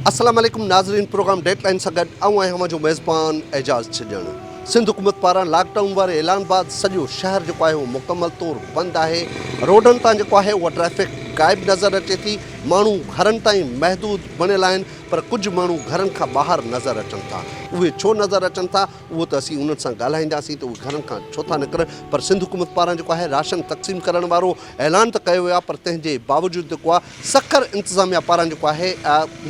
अस्सलाम वालेकुम नाज़रीन, प्रोग्राम डेडलाइन सां गॾु आऊं आहियां हमां जो मेज़बान एजाज़ छॾणु। सिंध हुकूमत पारां लॉकडाउन वारे ऐलान बाद सॼो शहर जेको आहे उहो मुकमल तौरु बंदि आहे। रोडनि तां जेको आहे उहा ट्रैफ़िक ग़ाइब नज़र अचे थी। माण्हू घरनि ताईं महदूद बणियल आहिनि, पर कुझु माण्हू घरनि खां ॿाहिरि नज़र अचनि था। उहे छो नज़र अचनि था उहो त असीं उन्हनि सां ॻाल्हाईंदासीं त उहे घरनि खां छो था निकिरनि। पर सिंध हुकूमत पारां जेको आहे राशन तक़सीम करण वारो ऐलान त कयो वियो आहे, पर तंहिंजे बावजूदि जेको आहे सखर इंतिज़ामिया पारां जेको आहे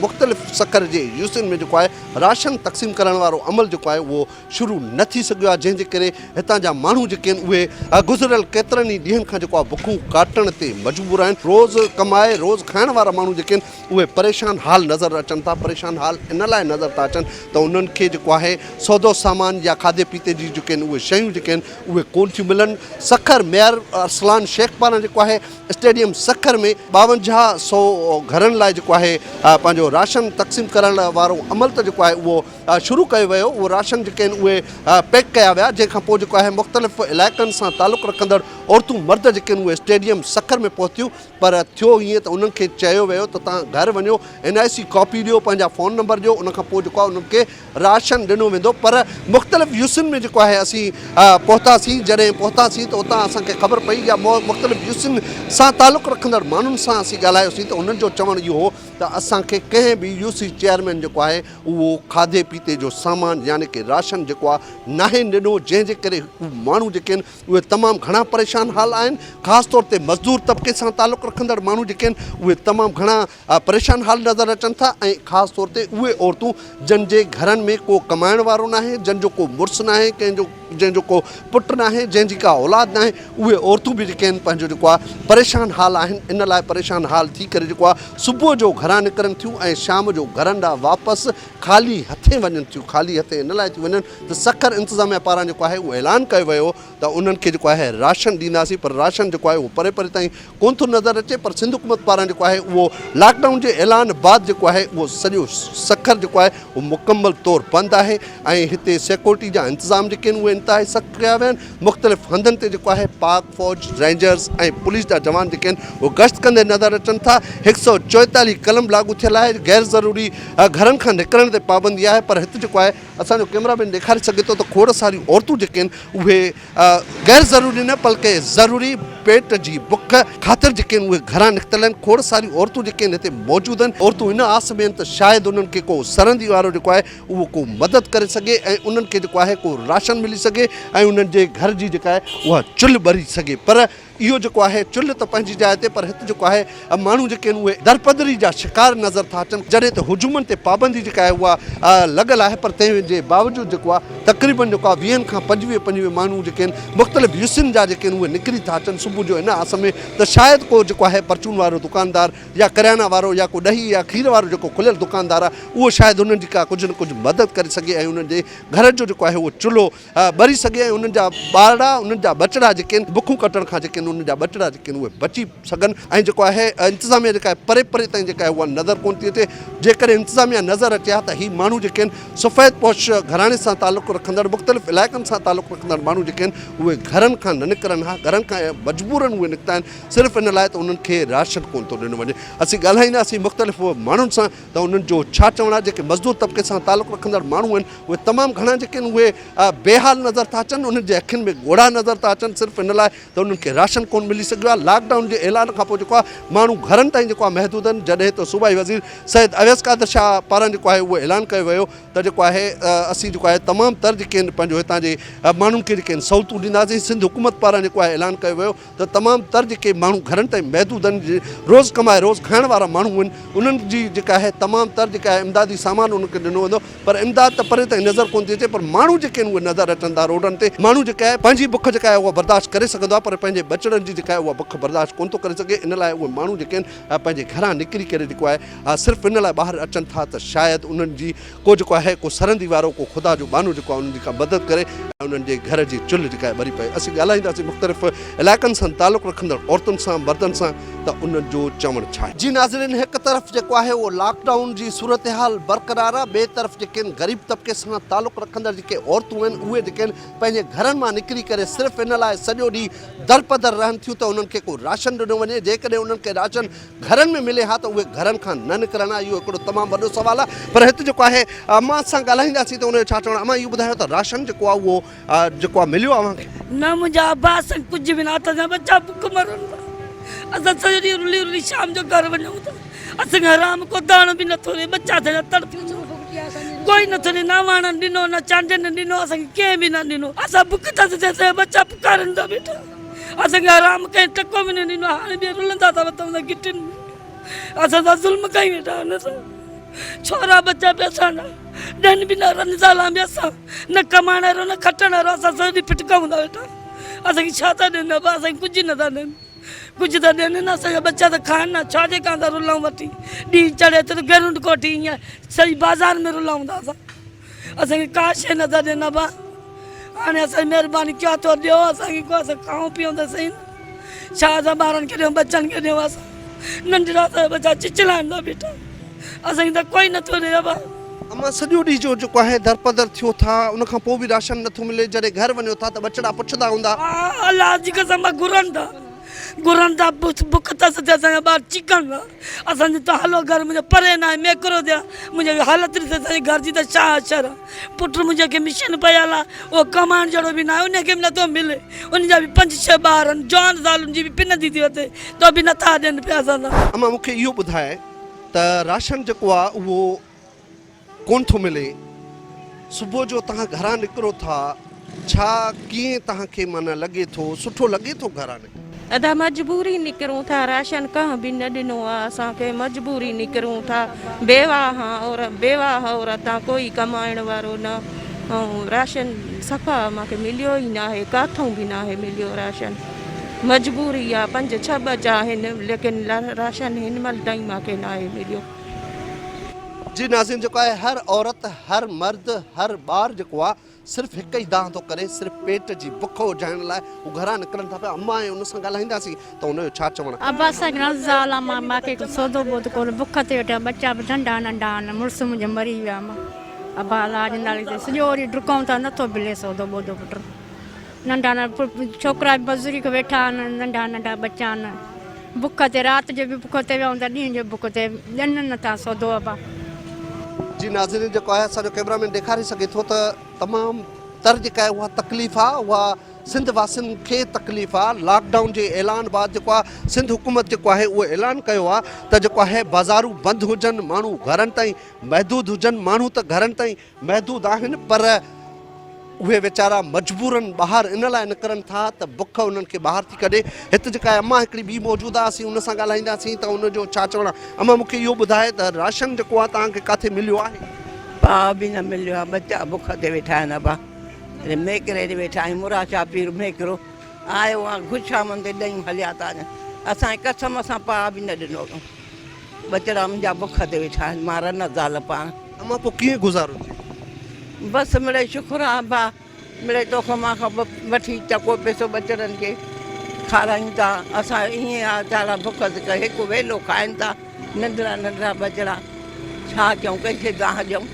मुख़्तलिफ़ सखर जे यूसियुनि में जेको आहे राशन तक़सीम करण वारो अमल जेको आहे उहो शुरू न थी सघियो आहे, जंहिंजे करे हितां जा माण्हू जेके आहिनि उहे गुज़िरियल केतिरनि ई ॾींहंनि खां जेको आहे बुखूं काटण ते मजबूर आहिनि। रोज़ कमाए रोज़ खाइण वारा माण्हू जेके आहिनि उहे परेशान हाल नज़र अचनि था। परेशान हाल इन लाइ नज़र था अचनि त उन्हनि खे जेको आहे सौदो सामान या खाधे पीते जी जेके आहिनि उहे शयूं जेके आहिनि उहे कोन थियूं मिलनि। सखर मेयर अरसलान शेख पारां जेको आहे स्टेडियम सखर में 5200 घरनि लाइ जेको आहे पंहिंजो राशन तक़सीम करण वारो अमल त जेको आहे उहो शुरू कयो वियो। उहो राशन जेके आहिनि उहे पैक कया विया, जंहिंखां पोइ जेको आहे मुख़्तलिफ़ इलाइक़नि सां तालुक़ु रखंदड़ औरतूं मर्द जेके आहिनि उहे स्टेडियम सखर में पहुतियूं। पर थियो ईअं त उन्हनि खे चयो वियो त तव्हां घर वञो, NIC कॉपी ॾियो, पंहिंजा फ़ोन नंबर ॾियो, उनखां पोइ जेको आहे उन्हनि खे राशन ॾिनो वेंदो। पर मुख़्तलिफ़ यूसियुनि में जेको आहे असीं पहुतासीं। जॾहिं पहुतासीं त उतां असांखे ख़बर पई या मुख़्तलिफ़ यूसियुनि सां तालुक़ु रखंदड़ माण्हुनि सां असीं ॻाल्हायोसीं त उन्हनि जो चवणु इहो हो त असांखे कंहिं बि UC चेयरमैन जेको आहे उहो खाधे पीते जो सामान यानी कि राशन जेको आहे नाहे ॾिनो, जंहिंजे करे माण्हू जेके आहिनि उहे तमामु घणा परेशान हाल आहिनि। ख़ासि तौर ते मज़दूर तबिके सां तालुक़ु रखंदड़ माण्हू जेके आहिनि उहे तमामु घणा परेशान हाल नज़र अचनि था। ऐं ख़ासि तौर ते उहे औरतूं जंहिंजे घरनि में को कमाइण वारो नाहे, जंहिंजो को मुड़ुसु नाहे, जंहिंजो को पुटु नाहे, जंहिंजी का औलाद नाहे, उहे औरतूं बि जेके आहिनि पंहिंजो जेको आहे परेशान हाल आहिनि। इन लाइ परेशान हाल थी करे जेको आहे सुबुह जो घरां निकिरनि थियूं ऐं शाम जो घरनि ॾांहुं वापसि ख़ाली हथे वञनि थियूं। ख़ाली हथे इन लाइ थियूं वञनि त सखर इंतिज़ामिया पारां जेको आहे उहो ऐलान कयो वियो त उन्हनि खे जेको आहे राशन ॾींदासीं, पर राशन जेको आहे उहो परे परे ताईं कोन थो नज़र अचे। पर सिंध हुकूमत पारां जेको आहे उहो लॉकडाउन जे ऐलान बाद जेको आहे उहो सॼो सखर जेको आहे उहो मुकमल तौरु बंदि आहे। ऐं हिते सिक्योरिटी जा इंतिज़ाम जेके आहिनि उहे इंतिहाई सख़्तु कया विया आहिनि। मुख़्तलिफ़ हंधनि ते जेको आहे पाक फ़ौज, रेंजर्स ऐं पुलिस जा जवान जेके आहिनि उहे गश्त कंदे नज़र अचनि था। 144 कलम लागू थियल आहे, गैर ज़रूरी घरनि खां निकिरण ते पाबंदी आहे। पर हिते जेको आहे असांजो कैमरामैन ॾेखारे सघे थो त खोड़ सारियूं औरतूं जेके आहिनि उहे गैर ज़रूरी न बल्कि ज़रूरी पेट जी बुख ख़ातिर जेके आहिनि उहे घरां निकितल आहिनि। खोड़ सारियूं औरतूं जेके आहिनि हिते मौजूदु आहिनि। औरतूं इन आस में आहिनि त शायदि उन्हनि खे को सरहंदी वारो जेको आहे उहो को मदद करे सघे ऐं उन्हनि खे जेको आहे को राशन मिली सघे ऐं उन्हनि जे घर जी जेका आहे उहा चुल्हि ॿरी सघे। पर इहो जेको आहे चुल्हि त पंहिंजी जाइ ते, पर हिते जेको आहे माण्हू जेके आहिनि उहे दरपदरी जा शिकार नज़र था अचनि। जॾहिं त हुजूमनि ते पाबंदी जेका आहे उहा लॻल आहे, पर तंहिंजे बावजूदि जेको आहे तक़रीबन जेको आहे 20 खां 25 माण्हू जेके आहिनि मुख़्तलिफ़ यूसियुनि जा जेके आहिनि उहे निकिरी था अचनि सुबुह जो इन आस में त शायदि को जेको आहे परचून वारो दुकानदार या किराना वारो या को ॾही या खीर वारो जेको खुलियल दुकानदार आहे उहो शायदि उन्हनि जी का कुझु न कुझु मदद करे सघे ऐं उन्हनि जे घर जो जेको आहे उहो चुल्हो ॿरी सघे ऐं उन्हनि जा ॿारड़ा, उन्हनि जा बचड़ा जेके आहिनि बुखूं कटण खां जेके आहिनि उन्हनि जा बचड़ा जेके आहिनि उहे बची सघनि। ऐं जेको आहे इंतिज़ामिया जेका आहे परे परे ताईं जेका आहे उहा नज़र कोन थी अचे। जेकर इंतिज़ामिया नज़र अचे हा त ही माण्हू जेके आहिनि सफ़ेद पोश घराणे सां तालुक़ु रखंदड़ मुख़्तलिफ़ इलाइक़नि सां तालुक़ु रखंदड़ माण्हू जेके आहिनि उहे घरनि खां न निकिरनि हा, घरनि खां मजबूरनि उहे निकिता आहिनि सिर्फ़ु इन लाइ त उन्हनि खे राशन कोन थो ॾिनो वञे। असीं ॻाल्हाईंदासीं मुख़्तलिफ़ माण्हुनि सां त उन्हनि जो छा चवणु आहे। जेके मज़दूर तबिके सां तालुक़ु रखंदड़ माण्हू आहिनि उहे तमामु घणा जेके आहिनि उहे बेहाल नज़र था अचनि। उन्हनि जे अखियुनि में ॻोढ़ा नज़र था अचनि सिर्फ़ु इन लाइ त उन्हनि खे राशन कोन मिली सघियो आहे। लॉकडाउन जे ऐलान खां पोइ जेको आहे माण्हू घरनि ताईं जेको आहे महदूद आहिनि। जॾहिं त सूबाई वज़ीर सैयद अवैस कादर शाह पारां जेको आहे उहो ऐलान कयो वियो त जेको आहे असीं जेको आहे तमामु तर जेके आहिनि पंहिंजो हितां जे माण्हुनि खे जेके आहिनि सहूलियतूं ॾींदासीं। सिंध हुकूमत पारां जेको आहे ऐलान कयो वियो त तमामु तर जेके माण्हू घरनि ताईं महदूद आहिनि, रोज़ कमाए रोज़ खाइण वारा माण्हू आहिनि, उन्हनि जी जेका आहे तमामु तर जेका आहे इमदादी सामान उन्हनि खे ॾिनो वेंदो। पर इमदाद त परे ताईं नज़र कोन थी अचे, पर माण्हू जेके आहिनि उहे नज़र अचनि था रोडनि ते। माण्हू जेका आहे पंहिंजी बुख जेका आहे उहा बर्दाश्त करे सघंदो आहे, पर पंहिंजे बचड़नि जी जेका आहे उहा बुख बर्दाश्त कोन थो करे सघे। इन लाइ उहे माण्हू जेके आहिनि पंहिंजे घरां निकिरी करे जेको आहे सिर्फ़ु इन लाइ ॿाहिरि अचनि था त शायदि उन्हनि जी को जेको आहे को सरहंदी वारो को ख़ुदा जो बानो जेको आहे उन्हनि जी का मदद करे ऐं उन्हनि जे घर जी चुल्हि जेका आहे ॿरी पए। असीं ॻाल्हाईंदासीं मुख़्तलिफ़ इलाइक़नि सां तालुक़ु रखंदड़ औरतुनि सां, मर्दनि सां त उन्हनि जो चवणु छा आहे। जी नाज़रीन, हिकु तरफ़ जेको आहे उहो लॉकडाउन जी सूरत हाल बरक़रार आहे, ॿिए तरफ़ जेके आहिनि ग़रीब तबिके सां तालुक़ु रखंदड़ जेके औरतूं आहिनि उहे जेके आहिनि पंहिंजे घरनि मां निकिरी करे सिर्फ़ु इन लाइ सॼो ॾींहुं दर पदर बेघर रहनि थियूं त उन्हनि खे को राशन ॾिनो वञे जेकॾहिं उन्हनि खे राशन घरनि में मिले हा त उहे घरनि खां न निकिरनि हा इहो हिकिड़ो तमामु वॾो सुवालु आहे पर हिते जेको आहे अम्मा सां ॻाल्हाईंदासीं त उनजो छा चवणु अम्मा इहो ॿुधायो त राशन जेको आहे उहो जेको आहे मिलियो आहे अव्हांखे न मुंहिंजा बास कुझु बि न असांजा बच्चा बुख मरनि था असां सॼो ॾींहुं रुली रुली शाम जो घर वञूं था असांखे आराम को दाणो बि नथो ॾे बच्चा असांजा तड़पियूं कोई नथो ॾे न वाणनि ॾिनो न चांडनि ॾिनो असांखे कंहिं बि न ॾिनो असां बुख था थिए असांजा बच्चा पुकारनि था वेठा असांखे आराम कंहिं टको बि न ॾिनो हाणे बि रुलंदा था वठूं गिटियुनि में असां सां ज़ुल्म कई वेठा हुन सां छोरा बच्चा बि असांजा ॾहनि बि न रंज़ाला बि असां न कमाइण वारो न खटण वारो असां सॼो ॾींहुं फिटकाऊं था वेठा असांखे छा था ॾियनि असांखे कुझु नथा ॾियनि कुझु था ॾियनि न असांजा बच्चा त खाइनि न छाजे कां था रुलऊं वठी ॾींहुं चढ़े त गरुंड कोठी ईअं सॼी बाज़ारि में रुलऊं था असांखे का शइ नथा ॾियनि भाउ हाणे असांजी महिरबानी कयो थो ॾियो असांखे को असां खाऊं पीऊं त सही न छा असां ॿारनि खे ॾियूं बच्चनि खे ॾियूं असां नंढड़ा असांजा बच्चा चिचलाइनि था बेटा असांखे त कोई नथो ॾिए भाउ अम्मा सॼो ॾींहुं जो जेको आहे दरपदर थियो था उनखां पोइ बि राशन नथो मिले जॾहिं घर वञो था त बचड़ा पुछंदा हूंदा अलाह जी कसम घुरनि था बुख अथसि त असांजा ॿार चिकनि था असांजो त हलो घर मुंहिंजो परे न आहे मेकरो थिया मुंहिंजी हालत ॾिस असांजे घर जी त छा अशर आहे पुटु मुंहिंजे खे मिशन पयल आहे उहो कमाइण जहिड़ो बि न आहे उनखे बि नथो मिले उनजा बि 5-6 ॿार आहिनि जवान सालनि जी बि पिन थी वठे त बि नथा ॾियनि पिया असां अम्मा मूंखे इहो ॿुधाए त राशन जेको आहे उहो कोन थो मिले सुबुह जो तव्हां घरां निकिरो था छा कीअं तव्हांखे माना लॻे थो सुठो लॻे थो घरां निकिरो अदा मजबूरी निकिरूं था राशन कहाँ बि न ॾिनो आहे असांखे मजबूरी निकिरूं था बेवाह औरतां कोई कमाइण वारो न ऐं राशन सफ़ा मूंखे मिलियो ई न आहे किथां बि न आहे मिलियो राशन मजबूरी आहे 5-6 बच्चा आहिनि लेकिन राशन हिन महिल ताईं मूंखे न आहे मिलियो जी नाज़रीन जेको आहे हर औरत हर मर्द हर ॿार जेको आहे सिर्फ़ु हिकु ई दाह थो करे सिर्फ़ु पेट जी बुख उजाइण लाइ हू घरां निकिरनि था पिया अम्मा ऐं उन सां ॻाल्हाईंदासीं त उनजो छा चवणु अब असांखे नज़ाल आहे मूंखे सौदो ॿोधो कोन्हे बुख ते वेठा बच्चा बि नंढा नंढा आहिनि मुड़ुसु मुंहिंजो मरी विया मां अबा लाज नाले ते सॼो ॾींहुं डुकऊं था नथो मिले सौदो ॿोधो पुटु नंढा नंढा छोकिरा बि मज़ूरी खे वेठा आहिनि नंढा नंढा बच्चा आहिनि बुख ते राति जो बि बुख ते विहूं था ॾींहं जो बुख ते ॾियनि नथा सौदो अबा जी नाज़रीन जेको आहे असांजो कैमरामैन ॾेखारे सघे थो त तमामु तर जेका आहे उहा तकलीफ़ आहे उहा सिंध वासियुनि खे तकलीफ़ आहे लॉकडाउन जे ऐलान बाद जेको आहे सिंध हुकूमत जेको आहे उहो ऐलान कयो आहे त जेको आहे बाज़ारूं बंदि हुजनि माण्हू घरनि ताईं महदूद हुजनि माण्हू त घरनि ताईं महदूद आहिनि पर उहे वीचारा मजबूरनि ॿाहिरि इन लाइ निकिरनि था त बुख उन्हनि खे ॿाहिरि थी कढे हिते जेका आहे अम्मा हिकिड़ी ॿी मौजूदु आहे असीं उन सां ॻाल्हाईंदासीं त उनजो छा चवणु आहे अम्मा मूंखे इहो ॿुधाए त राशन जेको आहे तव्हांखे किथे मिलियो आहे पाव बि न मिलियो आहे बच्चा बुख ते वेठा आहिनि अबा मेकरे ते वेठा आहियूं मुरा चापीर मेकरो आयो आहे गुच्छामनि ते ॾही हलिया था वञनि असांजे कसम सां पाव बि न ॾिनो बचड़ा मुंहिंजा बुख ते वेठा आहिनि मां रन ज़ाल पाण अम्मा पोइ कीअं गुज़ारो बसि मिड़े शुकुरु आहे भाउ मिड़े तोखां मां खां वठी चको पैसो बचड़नि खे खारायूं था असां ईअं आहे वीचारा बुख ते हिकु वेलो खाइनि था नंढड़ा नंढड़ा बचड़ा छा कयूं कंहिंखे दाह ॾियूं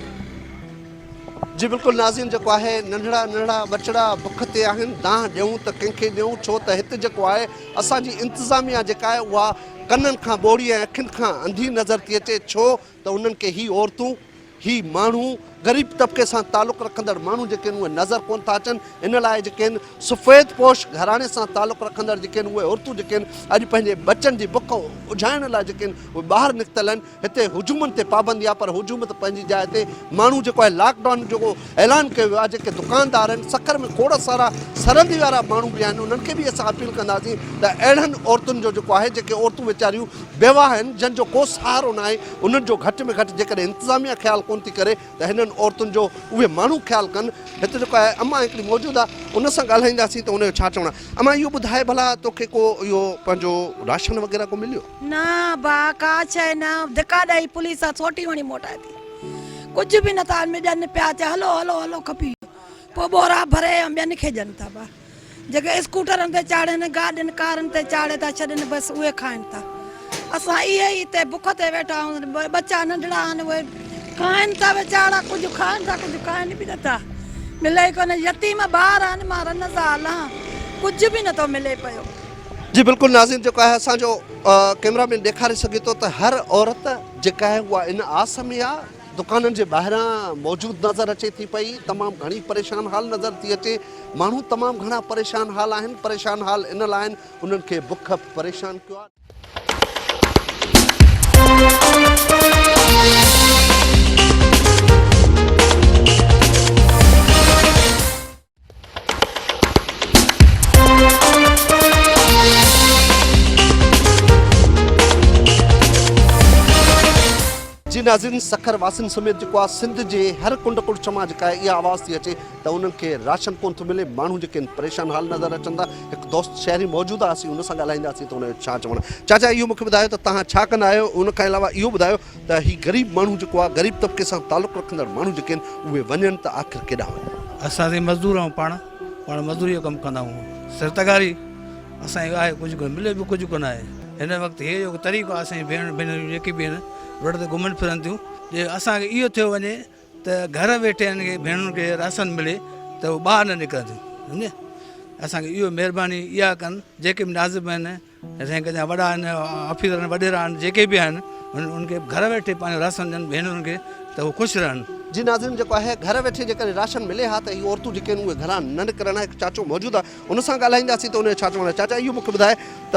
जी बिल्कुलु नाज़रीन जेको आहे नंढड़ा नंढड़ा बचड़ा बुख ते आहिनि दाह ॾियूं त कंहिंखे ॾियूं छो त हिते जेको आहे असांजी इंतिज़ामिया जेका आहे उहा कननि खां ॿोड़ी ऐं अखियुनि खां अंधी नज़र थी अचे छो त उन्हनि खे ही औरतूं ही माण्हू ग़रीब तबिके सां तालुक़ु रखंदड़ माण्हू जेके आहिनि उहे नज़र कोन था अचनि इन लाइ जेके आहिनि सफ़ेद पोश घराणे सां तालुक़ु रखंदड़ जेके आहिनि उहे औरतूं जेके आहिनि अॼु पंहिंजे बचनि जी बुख उजाइण लाइ जेके आहिनि उहे ॿाहिरि निकितल आहिनि हिते हुजूमनि ते पाबंदी आहे पर हुजूमत पंहिंजी जाइ ते माण्हू जेको आहे लॉकडाउन जेको ऐलान कयो वियो आहे जेके दुकानदार आहिनि सखर में खोड़ सारा सरहदी वारा माण्हू बि आहिनि उन्हनि खे बि असां अपील कंदासीं त अहिड़नि औरतुनि जो जेको आहे जेके औरतूं वीचारियूं बेवाह आहिनि जंहिंजो को सहारो न आहे उन्हनि जो घटि में घटि जेकॾहिं इंतिज़ामिया ख़्यालु कोन थी करे त हिननि औरतुनि जो उहे माण्हू ख़्यालु कनि हिते जेको आहे अम्मा हिकिड़ी मौजूदु आहे उन सां ॻाल्हाईंदासीं त उनजो छा चवणु आहे अम्मा इहो ॿुधाए भला तोखे को इहो पंहिंजो राशन वग़ैरह को मिलियो न भाउ का शइ न धिका ॾेई पुलिस आहे सोटी वणी मोटाए थी कुझु बि नथा ॾियनि पिया चए हलो हलो हलो खपी पोइ बोरा भरे ॿियनि खे ॾियनि था भाउ जेके स्कूटरनि ते चाढ़नि गाॾियुनि कारनि ते चाढ़े था छॾनि बसि उहे खाइनि था असां इहे ई हिते बुख ते वेठा आहियूं बच्चा नंढड़ा आहिनि उहे खाइनि था वीचारा कुझु खाइनि था कुझु खाइनि बि नथा मिले कोन यतीम ॿार आहिनि मां रन ज़ाल कुझु बि नथो मिले पियो जी बिल्कुलु नाज़रीन, जेको आहे असांजो कैमरामैन ॾेखारे सघे थो त हर औरत जेका आहे उहा इन आस में आहे। दुकाननि जे ॿाहिरां मौजूदु नज़र अचे थी पई, तमामु घणी परेशान हाल नज़र थी अचे। माण्हू तमामु घणा परेशान हाल आहिनि। परेशान हाल इन लाइ आहिनि उन्हनि खे बुख परेशान कयो आहे। जी नाज़रीन, सखर वासिन समेत जेको आहे सिंध जे हर कुंड कुड़च मां जेका आहे इहा आवाज़ थी अचे त उन्हनि खे राशन कोन थो मिले। माण्हू जेके आहिनि परेशान हाल नज़र अचनि था। हिकु दोस्त शहरी मौजूदु आहे, असीं हुन सां ॻाल्हाईंदासीं त हुनजो छा चवणु। चाचा, इहो मूंखे ॿुधायो त तव्हां छा कंदा आहियो? उन खां अलावा इहो ॿुधायो त हीउ ग़रीब माण्हू जेको आहे, ग़रीब तबिके सां तालुक़ु रखंदड़ माण्हू जेके आहिनि उहे वञनि त आख़िर केॾां वञनि? असां मज़दूर आहियूं, पाण मज़दूरी जो कमु कंदा आहियूं। सिरतगारी असांखे आहे, कुझु कोन मिले बि कुझु कोन आहे। हिन वक़्तु इहो जेको तरीक़ो आहे असांजी भेनरूं जेके बि आहिनि रोड ते घुमनि फिरनि थियूं, जे असांखे इहो थियो वञे त घर वेठे हिन खे भेनरुनि खे राशन मिले त उहो ॿाहिरि न निकिरनि थियूं। सम्झे, असांखे इहो महिरबानी इहा कनि जेके बि नाज़िब आहिनि, असांखे वॾा आहिनि, ऑफिसर आहिनि, वॾेरा आहिनि, जेके बि आहिनि उनखे घर वेठे पंहिंजो राशन ॾियनि भेनरुनि खे त उहो ख़ुशि रहनि। जी नाज़रीन, जेको आहे घर वेठे जेकॾहिं राशन मिले हा त इहे औरतूं जेके आहिनि उहे घरां न निकिरनि। हिकु चाचो मौजूदु आहे, हुन सां ॻाल्हाईंदासीं त हुनजो छा चवणु आहे। चाचा, इहो मूंखे ॿुधाए त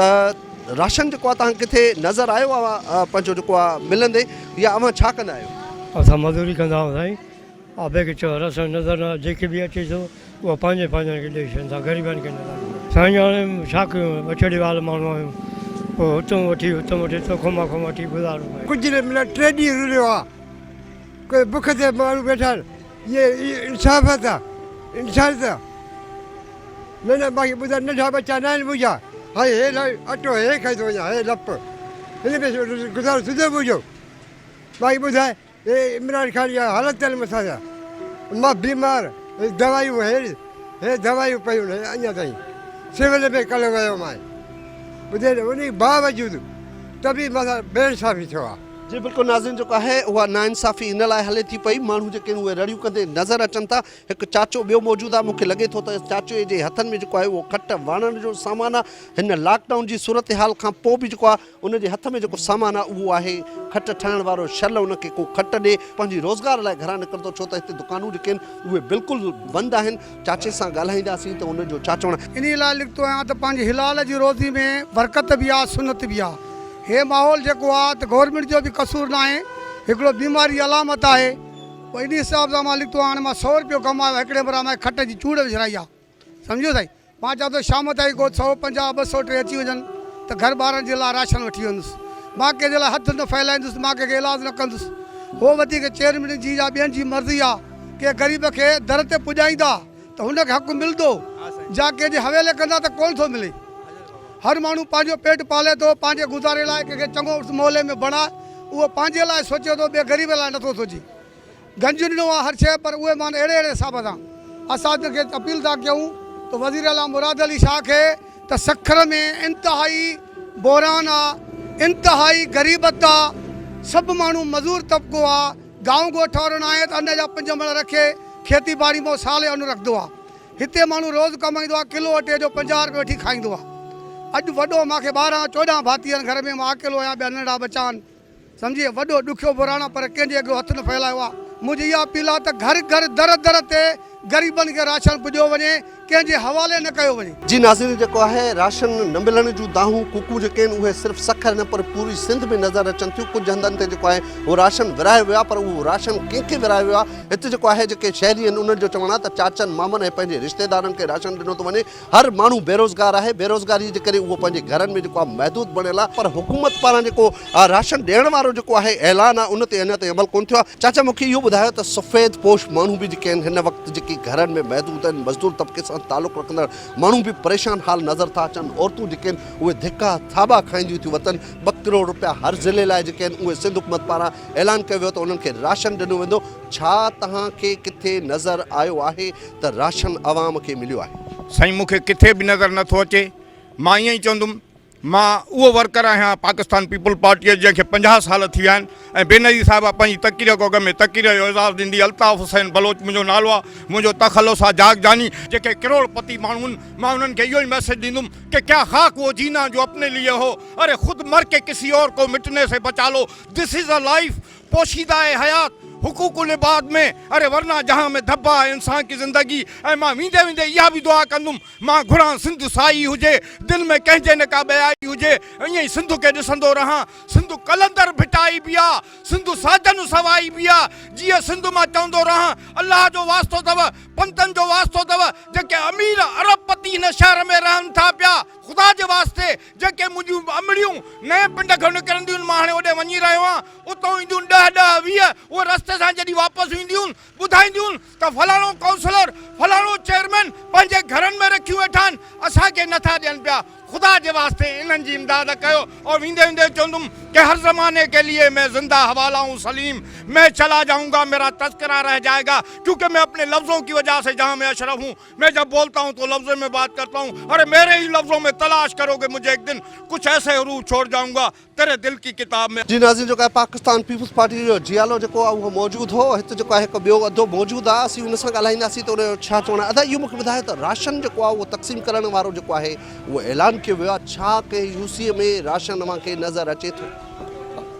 राशन जेको आहे तव्हां किथे नज़र आयो आहे पंहिंजो जेको आहे मिलंदे, या अव्हां छा कंदा आहियो? असां मज़दूरी कंदा आहियूं साईं। आबे खे चयो राशन नज़र न, जेके बि अचे थो उहा पंहिंजे खे ॾेई छॾनि था, ग़रीबनि खे न। साईं हाणे छा कयूं, बछड़ी वारा माण्हू आहियूं, पोइ हुतां वठी थो खोमा वठी गुज़ारो। कुझु न मिले, 3 ॾींहं रहियो आहे, कोई बुख ते माण्हू वेठा आहिनि। इहे इंसाफ़ आहे, इंसाफ़ आहे न। न बाक़ी ॿुधाए, नंढा बच्चा न आहिनि मुंहिंजा। हाणे हे अटो हे खाई थो वञा, हे लप हिन में गुज़ारो सुधो मुंहिंजो। बाक़ी ॿुधाए, हे इमरान ख़ान जा हालत आहिनि मथां जा। मां बीमार, दवायूं हे दवायूं पयूं अञा ताईं सिविल में कल्ह वियो मां। ॿुधे उन बावजूदि त बि मथां बेइंसाफ़ी थियो आहे। जी बिल्कुलु नाज़रीन, जेको आहे उहा नाइंसाफ़ी इन लाइ हले थी पई, माण्हू जेके आहिनि उहे रड़ियूं कंदे नज़र अचनि था। हिकु चाचो ॿियो मौजूदु आहे, मूंखे लॻे थो त चाचे जे हथनि में जेको आहे उहो खट वाणण जो सामान आहे। हिन लॉकडाउन जी सूरत हाल खां पोइ बि जेको आहे उनजे हथ में जेको सामान आहे उहो आहे खट ठाहिण वारो शल। उनखे को खट ॾे, पंहिंजी रोज़गार लाइ घरां निकिरंदो, छो त हिते दुकानूं जेके आहिनि उहे बिल्कुलु बंदि आहिनि। चाचे सां ॻाल्हाईंदासीं त उनजो छा चवणु। इन लाइ निकितो आहियां त पंहिंजे हिलाल जी रोज़ी में बरकत बि आहे, सुनत बि आहे। हे माहौल जेको आहे त गवर्नमेंट जो बि कसूर न आहे, हिकिड़ो बीमारी अलामत आहे। पोइ इन हिसाब सां मां निकितो। हाणे मां 100 रुपयो कमायो, हिकिड़े भरा मां खट जी चूड़ विझराई आहे। सम्झो साईं, मां चवां थो शाम ताईं को 150, 200 टे अची वञनि त घर ॿारनि जे लाइ राशन वठी वेंदुसि। मां कंहिंजे लाइ हथु न फैलाईंदुसि, मां कंहिंखे इलाजु न कंदुसि। उहो वधीक चेयरमैन जी या ॿियनि जी मर्ज़ी आहे। के ग़रीब खे दर ते पुॼाईंदा त हुनखे हक़ु मिलंदो, या कंहिंजे हवेले कंदा त कोन थो मिले। हर माण्हू पंहिंजो पेट पाले थो, पंहिंजे गुज़ारे लाइ कंहिंखे चङो मोहल्ले में बणाए, उहो पंहिंजे लाइ सोचे थो, ॿिए ग़रीब लाइ नथो सोचे। गंज ॾिनो आहे हर शइ, पर उहे माना अहिड़े हिसाब सां असां हुनखे अपील था कयूं त वज़ीर आला मुराद अली शाह खे त सखर में इंतिहाई बहिरान आहे, इंतिहाई ग़रीबत आहे। सभु माण्हू मज़दूर तबिको आहे, गांव ॻोठ वारो न आहे त अन जा 5 मण रखे खेती ॿाड़ी में साल अन रखंदो आहे। हिते माण्हू रोज़ु कमाईंदो आहे, किलो अटे जो 50 रुपए वठी खाईंदो आहे। अॼु वॾो मूंखे 12-14 भाती आहिनि घर में, मां अकेलो आहियां, ॿिया नंढा बचा आहिनि। सम्झे, वॾो ॾुखियो बुराणा, पर कंहिंजे अॻियां हथु न फैलायो आहे। मुंहिंजी इहा अपील आहे त घर घर दर दर ते ग़रीबनि खे राशन पुॼो वञे, कंहिंजे हवाले न कयो वञे। जी नाज़रीन, जेको आहे राशन न मिलण जूं दाहूं कुकू जेके आहिनि उहे सिर्फ़ु सखर न पर पूरी सिंध में नज़र अचनि थियूं। कुझु हंधनि ते जेको आहे उहो राशन विरायो वियो आहे, पर उहो राशन कंहिंखे विरायो वियो आहे। हिते जेको आहे जेके शहरी आहिनि उन्हनि जो चवणु आहे त चाचनि मामनि ऐं पंहिंजे रिश्तेदारनि खे राशन ॾिनो थो वञे। हर माण्हू बेरोज़गार आहे, बेरोज़गारी जे करे उहो पंहिंजे घरनि में जेको आहे महदूद बणियल आहे। पर हुकूमत पारां जेको राशन ॾियण वारो जेको आहे ऐलान आहे, उन ते अञा ताईं अमल कोन थियो आहे। चाचा, मूंखे इहो ॿुधायो त सफ़ेद पोश माण्हू बि जेके आहिनि हिन वक़्तु जेके घरनि में महदूद आहिनि, मज़दूर तबिके सां तालुक़ु रखंदड़ माण्हू बि परेशान हाल नज़र था अचनि। औरतूं जेके आहिनि उहे धिका थाबा खाईंदियूं थियूं वतन। 2 करोड़ रुपया हर ज़िले लाइ जेके आहिनि उहे सिंध हुकूमत पारां ऐलान कयो वियो त उन्हनि खे राशन ॾिनो वेंदो। छा तव्हांखे किथे नज़र आयो आहे त राशन आवाम खे मिलियो आहे? साईं, मूंखे किथे बि नज़र नथो अचे। मां ईअं ई चवंदुमि मां उहो वर्कर आहियां पाकिस्तान पीपल पार्टीअ जंहिंखे 50 साल थी विया आहिनि ऐं बेनज़ीर साहिबा पंहिंजी तक़रीर को में तक़रीर जो एज़ाज़ु ॾींदी। अल्ताफ़ हुसैन बलोच मुंहिंजो नालो आहे, मुंहिंजो तखल्लुस आहे जागजानी, जेके करोड़पति माण्हू आहिनि। मां उन्हनि खे इहो ई मैसेज ॾींदुमि कि क्या खाक वो जीना जो अपने लिए हो, अरे खुद मर के किसी और को मिटने से बचा लो। दिस इज़ अ लाइफ, पोशीदा है हयात हुकूकुल इबाद में, अरे वरना जहाँ में धब्बा है इंसान की ज़िंदगी। ऐं मां वेंदे वेंदे इहा बि दुआ कंदुमि, मां घुरां सिंध साई हुजे, दिलि में कंहिंजे न का ॿियाई हुजे, ईअं ई सिंध खे ॾिसंदो रहां। सिंध कलंदर भिटाई बि आहे, सिंध साजन सवाई बि आहे। जीअं सिंध मां चवंदो रहां, अलाह जो वास्तो अथव, पंतनि जो वास्तो अथव, जेके अमीर अरबपति हिन शहर में रहनि था पिया, ख़ुदा जे वास्ते जेके मुंहिंजियूं अमड़ियूं नए पिंड खां निकिरंदियूं आहिनि, मां हाणे होॾे वञी रहियो आहियां, उतां ईंदियूं 10-10, 20, उहे रस्ते सां जॾहिं वापसि ईंदियूं ॿुधाईंदियूं त फलाणो काउंसलर, फलाणो चेयरमैन पंहिंजे घरनि में रखियूं वेठा आहिनि, असांखे नथा ॾियनि पिया। ख़ुदा जे वास्ते इन्हनि जी इमदाद कयो। और वेंदे वेंदे चवंदुमि कि हर ज़माने के लिए मैं जिंदा हवाला हूँ सलीम, मैं चला जाऊँगा मेरा तस्करा रह जाएगा, क्योंकि मैं अपने लफ्ज़ों की वजह से जहाँ मैं अशरफ हूँ, मैं जब बोलता हूँ तो लफ्ज़ों में बात करता हूँ। अरे मेरे ही लफ्ज़ों में तलाश करोगे मुझे एक दिन, कुछ ऐसे हरूफ छोड़ जाऊँगा तेरे दिल की किताब में। जी नाज़रीन, जेको आहे पाकिस्तान पीपल्स पार्टी जो जियालो जेको आहे उहो मौजूदु हो। हिते जेको आहे हिकु ॿियो अधो मौजूदु आहे, असीं हुन सां ॻाल्हाईंदासीं त उनजो छा चवणु आहे। अदा इहो मूंखे ॿुधायो त राशन जेको आहे उहो तक़सीम करण वारो जेको आहे उहो ऐलान कयो वियो आहे, छा कंहिं यूसीअ में राशन मूंखे नज़र अचे थो?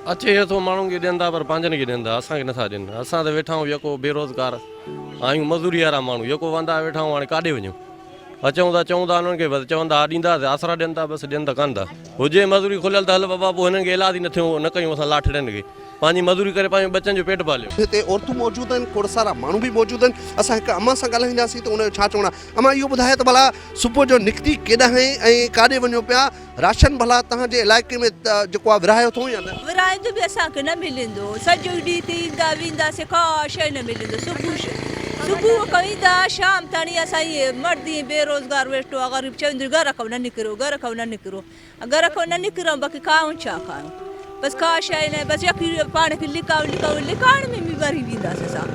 अचे थो, माण्हुनि खे ॾियनि था पर पंहिंजनि खे ॾियनि था, असांखे नथा ॾियनि। असां त वेठा आहियूं यको बेरोज़गार आहियूं, मज़दूरी वारा माण्हू, यको वांदा वेठा आहियूं, हाणे काॾे वञूं? अचूं था चऊं था उन्हनि खे, बसि चवंदा ॾींदा, आसरा ॾियनि था, बसि ॾियनि त कान था। हुजे मज़दूरी खुलियल त हल बाबा, पोइ हिननि खे इलाज ई न थियो, न कयूं असां लाठड़नि खे, पंहिंजी मज़दूरी करे पंहिंजे बच्चनि जो पेट पालियो। हिते औरतूं मौजूदु आहिनि, खोड़ सारा माण्हू बि मौजूदु आहिनि। असां हिकु अम्मा सां ॻाल्हाईंदासीं त उनजो छा चवणु आहे। अम्मा इहो ॿुधायो त भला सुबुह जो निकिती केॾांहुं ऐं काॾे वञो पिया? राशन भला तव्हांजे इलाइक़े में जेको आहे विरायो अथऊं या न? विराईंदो बि असांखे न मिलंदो, सॼो ॾींहुं ते ईंदा वेंदासीं, का शइ न मिलंदो। सुबुह खां ईंदा शाम ताणी असां इहे मर्द ई बेरोज़गार वेठो आहे, ग़रीब चवंदो घर खां न निकिरो, घर खां न निकिरो, घर खां न निकिरूं, बाक़ी खाऊं छा खाऊं? बसि का शइ न, बसि यकी पाण खे लिकाइण में बि वरी वेंदासीं असां।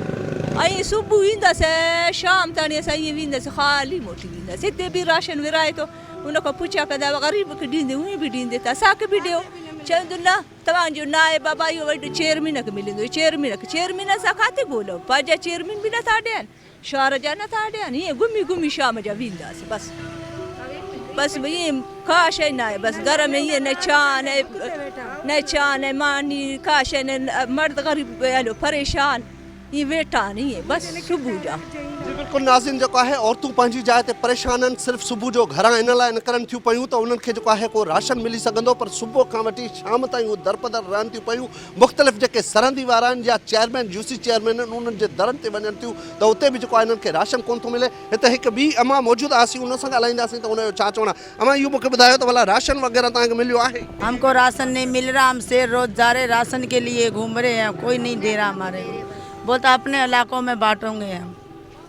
ऐं सुबुह ईंदासीं शाम ताणी असां ईअं वेंदासीं, ख़ाली मोटी वेंदासीं। हिते बि राशन विराए थो, उनखां पुछा कंदा ग़रीब खे ॾींदे, उहे बि ॾींदे त असांखे बि ॾियो। चवंदो न तव्हांजो न आहे बाबा, इहो वॾो चेयरमैन खे मिलंदो, चेयरमैन सां काथे ॻोल्हियो? पंहिंजा चेयरमैन बि नथा ॾियनि, शहर जा नथा ॾियनि, ईअं घुमी घुमी शाम जा वेंदासीं। बसि ईअं का शइ न आहे, बसि घर में ईअं न चान मानी का शइ न, मर्द ग़रीब हलो परेशान ईअं वेठा आहिनि, ईअं बसि सुबुह जा। जी बिल्कुलु नाज़रीन, जेको आहे औरतूं पंहिंजी जाइ ते परेशान आहिनि। सिर्फ़ु सुबुह जो घरां इन लाइ निकिरनि थियूं पियूं त उन्हनि खे जेको आहे को राशन मिली सघंदो, पर सुबुह खां वठी शाम ताईं उहे दरपदर रहनि थियूं पियूं। मुख़्तलिफ़ जेके सरहंदी वारा आहिनि या चेयरमैन यूसी चेयरमैन आहिनि, उन्हनि जे दरनि ते वञनि थियूं त उते बि जेको आहे इन्हनि खे राशन कोन थो मिले। हिते हिकु ॿी अम्मा मौजूदु आहे, असीं उन सां ॻाल्हाईंदासीं त उनजो छा चवणु आहे। अम्मा इहो मूंखे ॿुधायो त भला राशन वग़ैरह तव्हांखे मिलियो आहे? हमको राशन नहीं मिल रहा, हम शेर रोज जा रहे राशन के लिए घूम रहे हैं, कोई नहीं दे रहा हमारे को। बोलता अपने इलाकों में बांटोगे हम,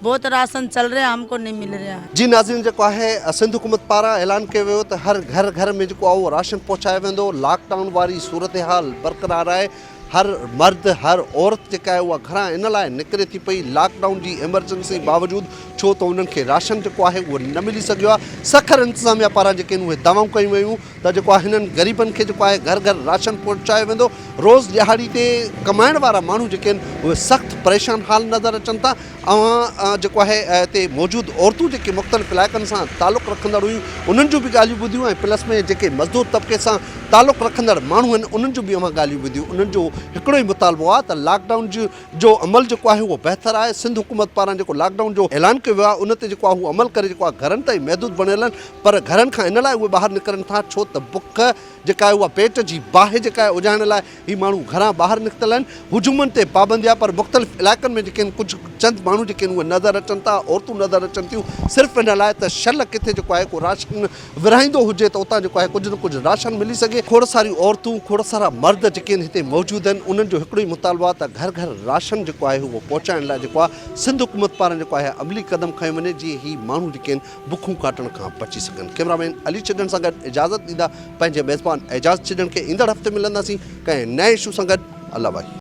बहुत राशन चल रहे हैं, हमको नहीं मिल रहा है। जी नाज़रीन, जेको आहे सिंध हुकूमत पारां ऐलान कयो वियो त हर घर में जेको आहे उहो राशन पहुचायो वेंदो। लॉकडाउन वारी सूरत हाल बरक़रार आहे। हर मर्द हर औरत जेका आहे उहा घरां इन लाइ निकिरे थी पई, लॉकडाउन जी एमरजेंसी बावजूदु, छो त उन्हनि खे राशन जेको आहे उहो न मिली सघियो आहे। सखर इंतिज़ामिया पारां जेके उहे दवाऊं कयूं वयूं त जेको आहे हिननि ग़रीबनि खे जेको आहे घर घर राशन पहुचायो वेंदो। रोज़ ॾियाड़ी ते कमाइण वारा माण्हू जेके आहिनि उहे सख़्तु परेशान हाल नज़र अचनि था। ऐं जेको आहे हिते मौजूदु औरतूं जेके मुख़्तलिफ़ इलाइक़नि सां तालुक़ु रखंदड़ हुयूं, उन्हनि जूं बि ॻाल्हियूं ॿुधियूं, ऐं प्लस में जेके मज़दूर तबिके सां तालुक़ु रखंदड़ माण्हू आहिनि उन्हनि जूं बि अमां ॻाल्हियूं ॿुधियूं। उन्हनि जो हिकिड़ो ई मुतालबो आहे त लॉकडाउन जो अमल जेको आहे उहो बहितरु आहे। सिंध हुकूमत पारां जेको लॉकडाउन जो ऐलान कयो वियो आहे उन ते जेको आहे उहो अमल करे जेको आहे घरनि ताईं महदूद बणियल आहिनि, पर घरनि खां इन लाइ उहे ॿाहिरि निकिरनि था छो त बुख जेका आहे उहा पेट जी बाहि जेका आहे उजाइण लाइ ही माण्हू घरां ॿाहिरि निकितल आहिनि। हुजूमनि ते पाबंदी आहे, पर मुख़्तलिफ़ इलाइक़नि में जेके आहिनि कुझु चंद माण्हू जेके आहिनि उहे नज़र अचनि था, औरतूं नज़र अचनि थियूं, सिर्फ़ु इन लाइ त शल किथे जेको आहे को राशन विराईंदो हुजे त उतां जेको आहे कुझु न कुझु राशन मिली सघे। खोड़ सारियूं औरतूं, खोड़ सारा मर्द जेके आहिनि हिते मौजूदु आहिनि, उन्हनि जो हिकिड़ो ई मुतालबो आहे त घर घर राशन जेको आहे उहो पहुचाइण लाइ जेको आहे सिंध हुकूमत पारां जेको आहे अमली क़दम खयो वञे, जीअं ही माण्हू जेके आहिनि बुखूं काटण खां बची सघनि। कैमरामैन अली छॾण सां गॾु इजाज़त ॾींदा पंहिंजे मेज़बान एजाज़ छॾण खे ईंदड़ हफ़्ते मिलंदासीं कंहिं नए इशू सां गॾु। अल्लाह भाई।